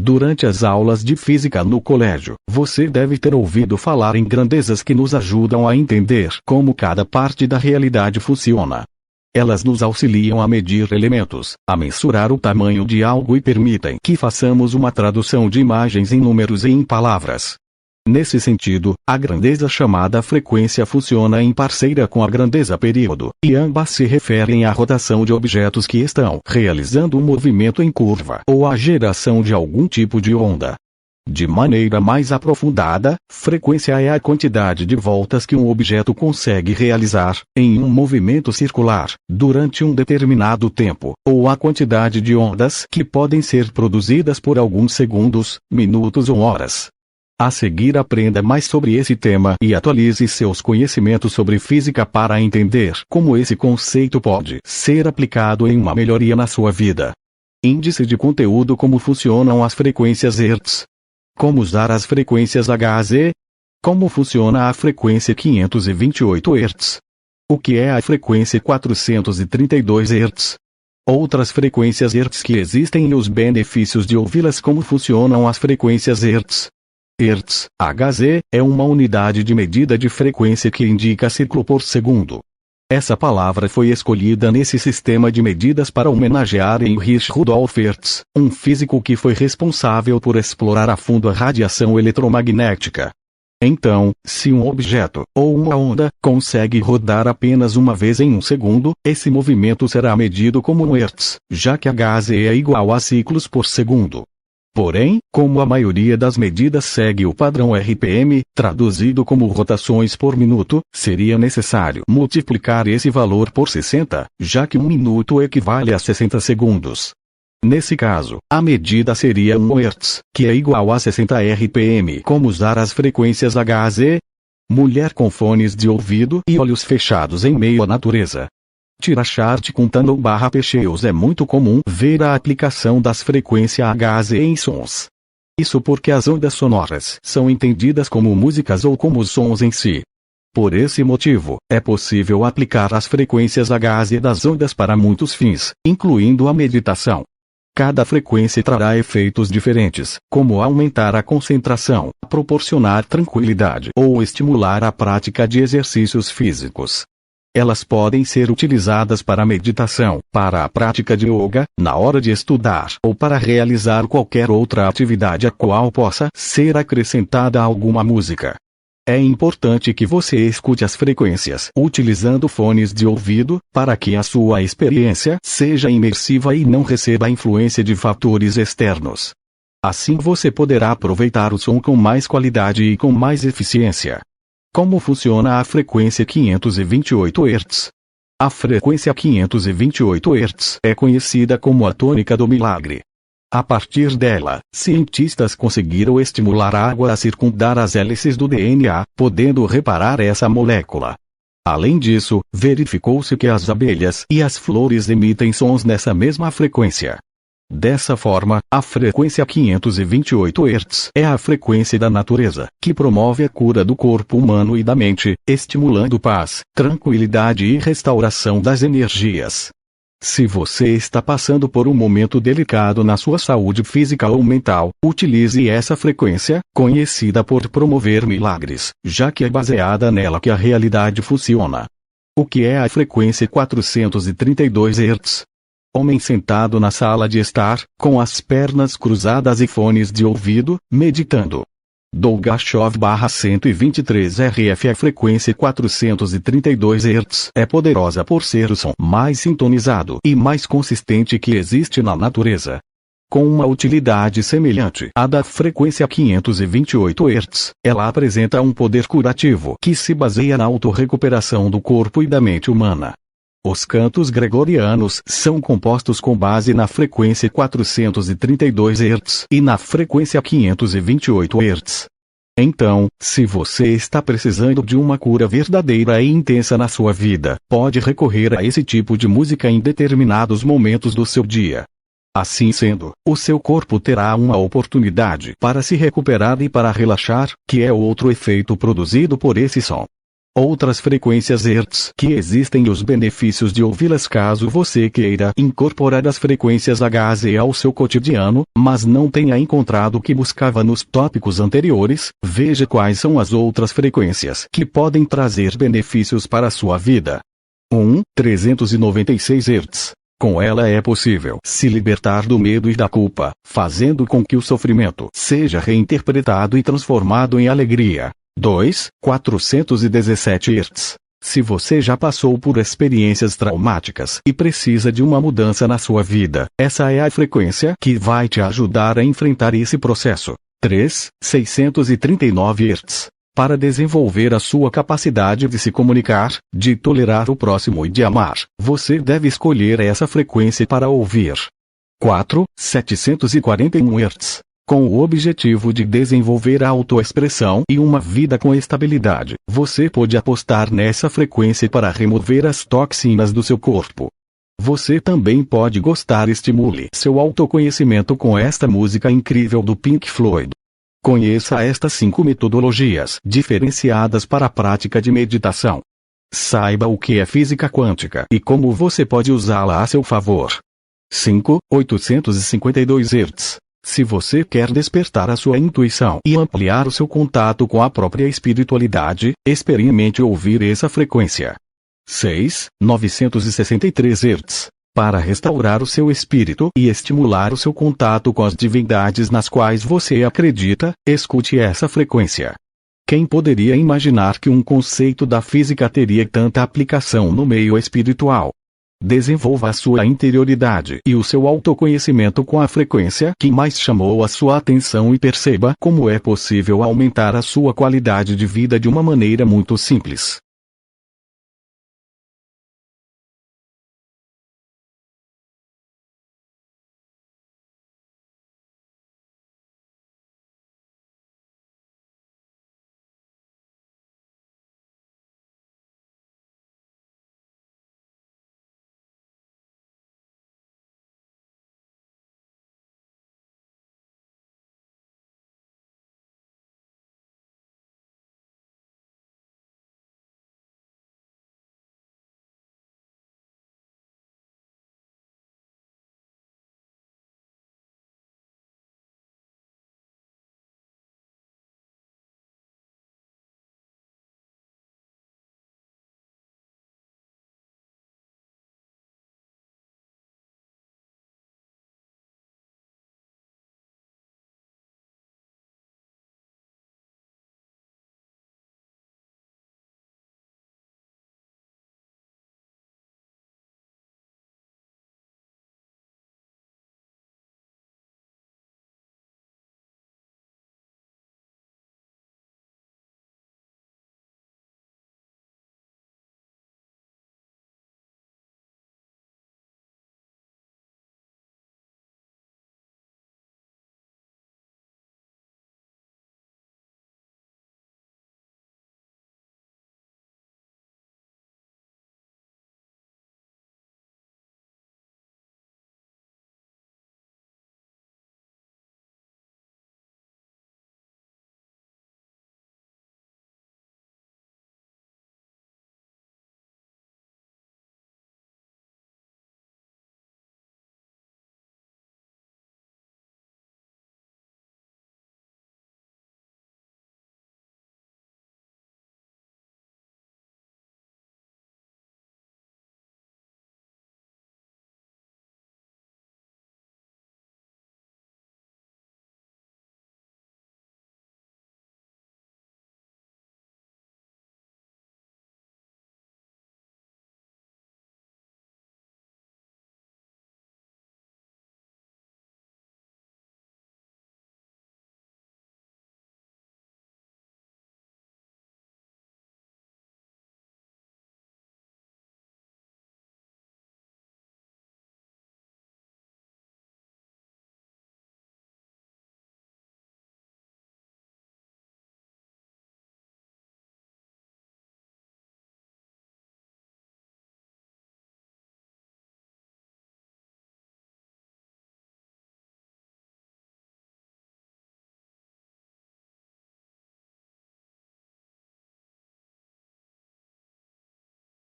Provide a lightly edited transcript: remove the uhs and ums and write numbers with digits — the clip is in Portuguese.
Durante as aulas de física no colégio, você deve ter ouvido falar em grandezas que nos ajudam a entender como cada parte da realidade funciona. Elas nos auxiliam a medir elementos, a mensurar o tamanho de algo e permitem que façamos uma tradução de imagens em números e em palavras. Nesse sentido, a grandeza chamada frequência funciona em parceira com a grandeza período, e ambas se referem à rotação de objetos que estão realizando um movimento em curva ou à geração de algum tipo de onda. De maneira mais aprofundada, frequência é a quantidade de voltas que um objeto consegue realizar, em um movimento circular, durante um determinado tempo, ou a quantidade de ondas que podem ser produzidas por alguns segundos, minutos ou horas. A seguir aprenda mais sobre esse tema e atualize seus conhecimentos sobre física para entender como esse conceito pode ser aplicado em uma melhoria na sua vida. Índice de conteúdo: como funcionam as frequências Hertz? Como usar as frequências HZ? Como funciona a frequência 528 Hz? O que é a frequência 432 Hz? Outras frequências Hertz que existem e os benefícios de ouvi-las. Como funcionam as frequências Hertz? Hertz, Hz, é uma unidade de medida de frequência que indica ciclo por segundo. Essa palavra foi escolhida nesse sistema de medidas para homenagear Heinrich Rudolf Hertz, um físico que foi responsável por explorar a fundo a radiação eletromagnética. Então, se um objeto, ou uma onda, consegue rodar apenas uma vez em um segundo, esse movimento será medido como um Hertz, já que Hz é igual a ciclos por segundo. Porém, como a maioria das medidas segue o padrão RPM, traduzido como rotações por minuto, seria necessário multiplicar esse valor por 60, já que um minuto equivale a 60 segundos. Nesse caso, a medida seria 1 Hz, que é igual a 60 RPM. Como usar as frequências HZ? Mulher com fones de ouvido e olhos fechados em meio à natureza. Tirachart com Tunnel/Peixeus é muito comum ver a aplicação das frequências HZ em sons. Isso porque as ondas sonoras são entendidas como músicas ou como os sons em si. Por esse motivo, é possível aplicar as frequências HZ das ondas para muitos fins, incluindo a meditação. Cada frequência trará efeitos diferentes, como aumentar a concentração, proporcionar tranquilidade ou estimular a prática de exercícios físicos. Elas podem ser utilizadas para meditação, para a prática de yoga, na hora de estudar ou para realizar qualquer outra atividade a qual possa ser acrescentada alguma música. É importante que você escute as frequências utilizando fones de ouvido, para que a sua experiência seja imersiva e não receba a influência de fatores externos. Assim você poderá aproveitar o som com mais qualidade e com mais eficiência. Como funciona a frequência 528 Hz? A frequência 528 Hz é conhecida como a tônica do milagre. A partir dela, cientistas conseguiram estimular a água a circundar as hélices do DNA, podendo reparar essa molécula. Além disso, verificou-se que as abelhas e as flores emitem sons nessa mesma frequência. Dessa forma, a frequência 528 Hz é a frequência da natureza, que promove a cura do corpo humano e da mente, estimulando paz, tranquilidade e restauração das energias. Se você está passando por um momento delicado na sua saúde física ou mental, utilize essa frequência, conhecida por promover milagres, já que é baseada nela que a realidade funciona. O que é a frequência 432 Hz? Homem sentado na sala de estar, com as pernas cruzadas e fones de ouvido, meditando. Dolgachov/123 RF. A frequência 432 Hz é poderosa por ser o som mais sintonizado e mais consistente que existe na natureza. Com uma utilidade semelhante à da frequência 528 Hz, ela apresenta um poder curativo que se baseia na autorrecuperação do corpo e da mente humana. Os cantos gregorianos são compostos com base na frequência 432 Hz e na frequência 528 Hz. Então, se você está precisando de uma cura verdadeira e intensa na sua vida, pode recorrer a esse tipo de música em determinados momentos do seu dia. Assim sendo, o seu corpo terá uma oportunidade para se recuperar e para relaxar, que é outro efeito produzido por esse som. Outras frequências Hertz que existem e os benefícios de ouvi-las caso você queira incorporar as frequências HZ ao seu cotidiano, mas não tenha encontrado o que buscava nos tópicos anteriores, veja quais são as outras frequências que podem trazer benefícios para a sua vida. 1. 396 Hz. Com ela é possível se libertar do medo e da culpa, fazendo com que o sofrimento seja reinterpretado e transformado em alegria. 2. 417 Hz. Se você já passou por experiências traumáticas e precisa de uma mudança na sua vida, essa é a frequência que vai te ajudar a enfrentar esse processo. 3. 639 Hz. Para desenvolver a sua capacidade de se comunicar, de tolerar o próximo e de amar, você deve escolher essa frequência para ouvir. 4. 741 Hz. Com o objetivo de desenvolver a autoexpressão e uma vida com estabilidade, você pode apostar nessa frequência para remover as toxinas do seu corpo. Você também pode gostar e estimule seu autoconhecimento com esta música incrível do Pink Floyd. Conheça estas 5 metodologias diferenciadas para a prática de meditação. Saiba o que é física quântica e como você pode usá-la a seu favor. 5. 852 Hz. Se você quer despertar a sua intuição e ampliar o seu contato com a própria espiritualidade, experimente ouvir essa frequência. 6. 963 Hz. Para restaurar o seu espírito e estimular o seu contato com as divindades nas quais você acredita, escute essa frequência. Quem poderia imaginar que um conceito da física teria tanta aplicação no meio espiritual? Desenvolva a sua interioridade e o seu autoconhecimento com a frequência que mais chamou a sua atenção e perceba como é possível aumentar a sua qualidade de vida de uma maneira muito simples.